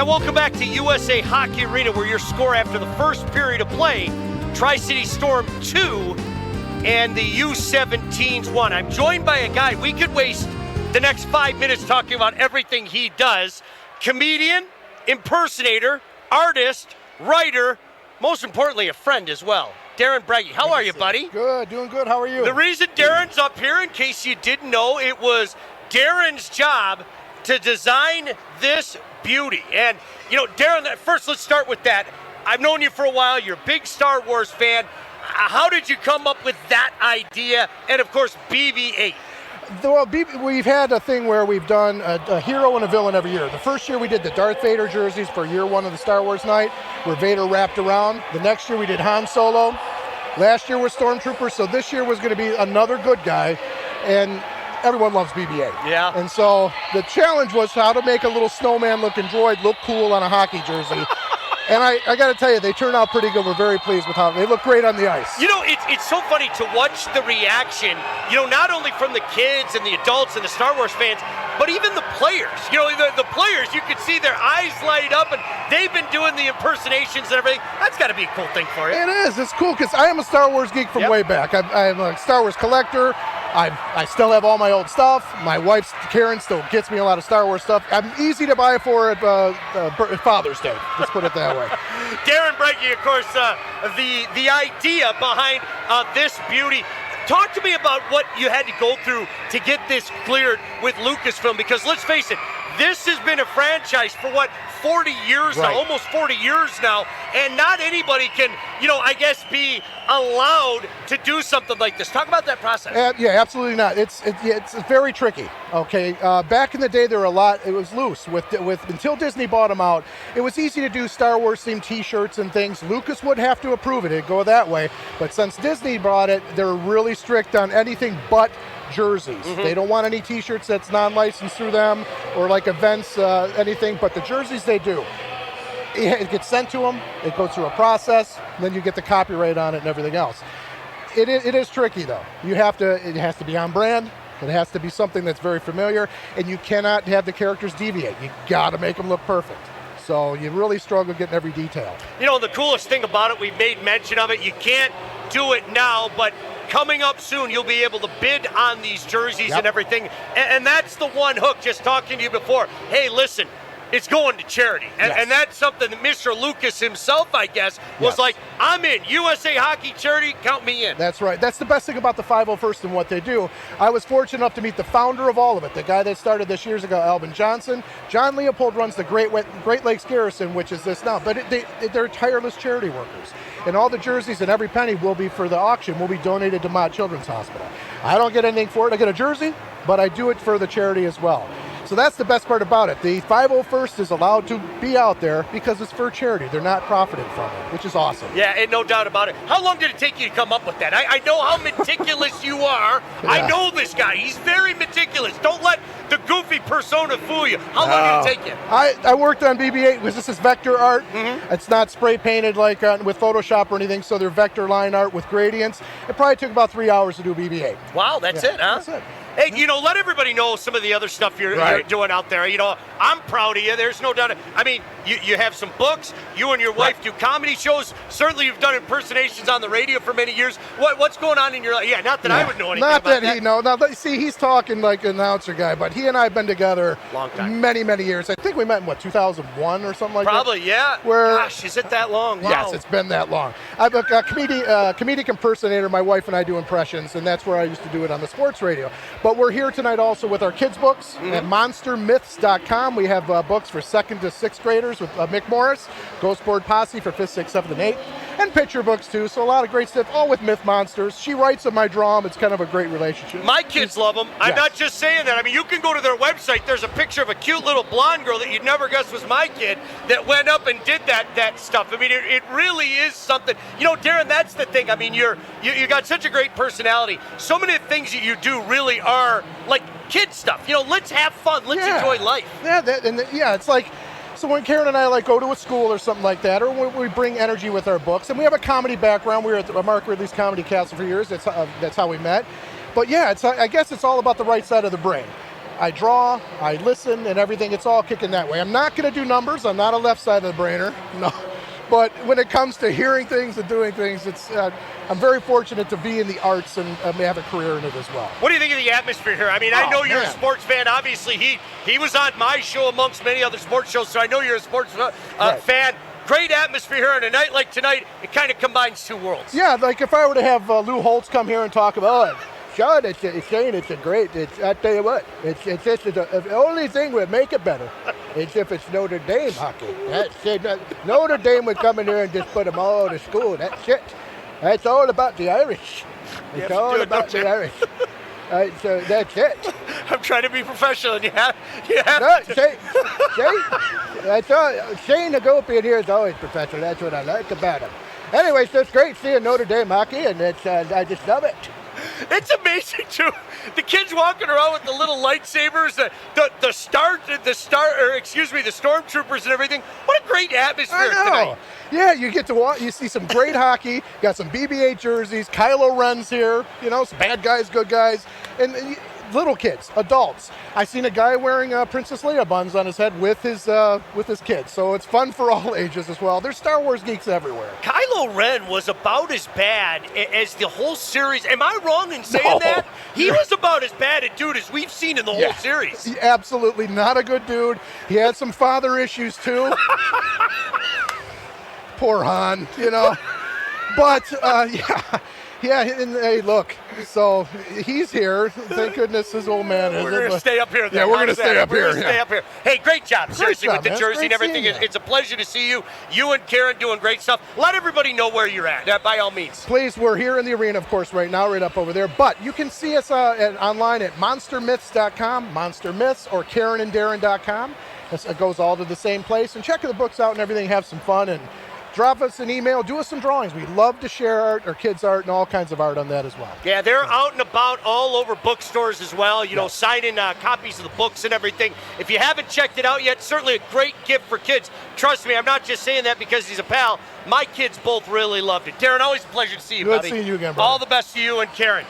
And welcome back to USA Hockey Arena, where your score after the first period of play, Tri-City Storm 2 and the U17s 1. I'm joined by a guy we could waste the next 5 minutes talking about everything he does. Comedian, impersonator, artist, writer, most importantly, a friend as well. Darrin Brege. How are you, buddy? Good, doing good. How are you? The reason Darrin's up here, in case you didn't know, it was Darrin's job to design this beauty. And, you know, Darrin, first let's start with that. I've known you for a while. You're a big Star Wars fan. How did you come up with that idea? And, of course, BB-8. Well, we've had a thing where we've done a hero and a villain every year. The first year we did the Darth Vader jerseys for year one of the Star Wars Night, where Vader wrapped around. The next year we did Han Solo. Last year was Stormtroopers, so this year was going to be another good guy. And everyone loves BB-8. Yeah. And so the challenge was how to make a little snowman-looking droid look cool on a hockey jersey. And I got to tell you, they turned out pretty good. We're very pleased with how they look great on the ice. You know, it's so funny to watch the reaction, you know, not only from the kids and the adults and the Star Wars fans, but even the players. You know, the players, you could see their eyes light up, and they've been doing the impersonations and everything. That's got to be a cool thing for you. It is. It's cool because I am a Star Wars geek from way back. I'm a Star Wars collector. I still have all my old stuff. My wife, Karen, still gets me a lot of Star Wars stuff. I'm easy to buy for at Father's Day. Let's put it that way. Darrin Brege, of course, the idea behind this beauty. Talk to me about what you had to go through to get this cleared with Lucasfilm, because let's face it, this has been a franchise for 40 years now, almost 40 years now, and not anybody can, you know, I guess be allowed to do something like this. Talk about that process. Yeah, absolutely not. It's very tricky. Okay, back in the day, there were a lot. It was loose with until Disney bought them out. It was easy to do Star Wars themed T-shirts and things. Lucas would have to approve it. It'd go that way. But since Disney bought it, they're really strict on anything but jerseys. They don't want any T-shirts that's non-licensed through them or like events, anything. But the jerseys, they do. It gets sent to them. It goes through a process. Then you get the copyright on it and everything else. It is tricky though. It has to be on brand. It has to be something that's very familiar, and you cannot have the characters deviate. You got to make them look perfect. So you really struggle getting every detail. You know, the coolest thing about it, we've made mention of it, you can't do it now, but coming up soon, you'll be able to bid on these jerseys and everything. And that's the one hook, just talking to you before. Hey, listen, it's going to charity. And that's something that Mr. Lucas himself, I guess, was like, I'm in. USA Hockey Charity, count me in. That's right. That's the best thing about the 501st and what they do. I was fortunate enough to meet the founder of all of it, the guy that started this years ago, Alvin Johnson. John Leopold runs the Great Lakes Garrison, which is this now. But they're tireless charity workers. And all the jerseys and every penny will be for the auction, will be donated to Mott Children's Hospital. I don't get anything for it. I get a jersey, but I do it for the charity as well. So that's the best part about it. The 501st is allowed to be out there because it's for charity. They're not profiting from it, which is awesome. Yeah, and no doubt about it. How long did it take you to come up with that? I know how meticulous you are. I know this guy. He's very meticulous. Don't let the goofy persona fool you. How long did it take you? I worked on BB-8 because this is vector art. It's not spray painted like with Photoshop or anything, so they're vector line art with gradients. It probably took about 3 hours to do BB-8. Wow, that's it, huh? That's it. Hey, you know, let everybody know some of the other stuff you're doing out there. You know, I'm proud of you. There's no doubt. I mean, you have some books. You and your wife do comedy shows. Certainly, you've done impersonations on the radio for many years. What's going on in your life? Yeah, not that I would know anything about that. Not that he knows. Now, see, he's talking like an announcer guy, but he and I have been together long time. Many, many years. I think we met in, 2001 or something like Probably, that? Probably, yeah. Gosh, is it that long? Wow. Yes, it's been that long. I'm a comedic impersonator. My wife and I do impressions, and that's where I used to do it on the sports radio. But we're here tonight also with our kids' books at monstermyths.com. We have books for 2nd to 6th graders with Mick Morris, Ghost Board Posse for 5th, 6th, 7th, and 8th, and picture books too. So a lot of great stuff, all with Myth Monsters. She writes them, I draw them. It's kind of a great relationship. My kids love them. I'm not just saying that. I mean, you can go to their website. There's a picture of a cute little blonde girl that you'd never guess was my kid that went up and did that stuff. I mean, it really is something. You know, Darrin, that's the thing. I mean, you got such a great personality. So many things that you do really are like kid stuff. You know, let's have fun. Let's enjoy life. Yeah, it's like, so when Karen and I go to a school or something like that, or when we bring energy with our books, and we have a comedy background. We were at Mark Ridley's Comedy Castle for years. That's how we met. But yeah, I guess it's all about the right side of the brain. I draw, I listen, and everything. It's all kicking that way. I'm not going to do numbers. I'm not a left side of the brainer. No. But when it comes to hearing things and doing things, it's I'm very fortunate to be in the arts and have a career in it as well. What do you think of the atmosphere here? I mean, I know you're a sports fan. Obviously, he was on my show amongst many other sports shows, so I know you're a sports fan. Great atmosphere here on a night like tonight. It kind of combines two worlds. Yeah, like if I were to have Lou Holtz come here and talk about Sean, it's a great. I tell you what, it's just the only thing would make it better. It's if it's Notre Dame hockey. That's it. Notre Dame would come in here and just put them all to school. That's it. That's all about the Irish. It's all about the Irish. So that's it. I'm trying to be professional, and you have no, that's all. Shane Nagopi in here is always professional. That's what I like about him. Anyway, so it's great seeing Notre Dame hockey, and I just love it. It's amazing too. The kids walking around with the little lightsabers, the stormtroopers and everything. What a great atmosphere tonight. Yeah, you get to watch. You see some great hockey. Got some BB-8 jerseys. Kylo Ren's here. You know, some bad guys, good guys, and little kids, adults. I seen a guy wearing Princess Leia buns on his head with his kids. So it's fun for all ages as well. There's Star Wars geeks everywhere. Kylo Ren was about as bad as the whole series. Am I wrong in saying that? He was about as bad a dude as we've seen in the whole series. Absolutely not a good dude. He had some father issues too. Poor Han, you know. But yeah, and hey, look, so he's here. Thank goodness his old man is. We're going to stay up here. Yeah, we're going to stay up here. Stay up here. Hey, great job, seriously, with the man. jersey and everything. It's a pleasure to see you. You and Karen doing great stuff. Let everybody know where you're at, by all means. Please, we're here in the arena, of course, right now, right up over there. But you can see us online at monstermyths.com, Monster Myths, or KarenandDarrin.com. It goes all to the same place. And check the books out and everything. Have some fun and drop us an email, do us some drawings. We love to share art, our kids' art, and all kinds of art on that as well. Yeah, they're out and about all over bookstores as well, you know, signing copies of the books and everything. If you haven't checked it out yet, certainly a great gift for kids. Trust me, I'm not just saying that because he's a pal. My kids both really loved it. Darrin, always a pleasure to see you, buddy. Good seeing you again, brother. All the best to you and Karen.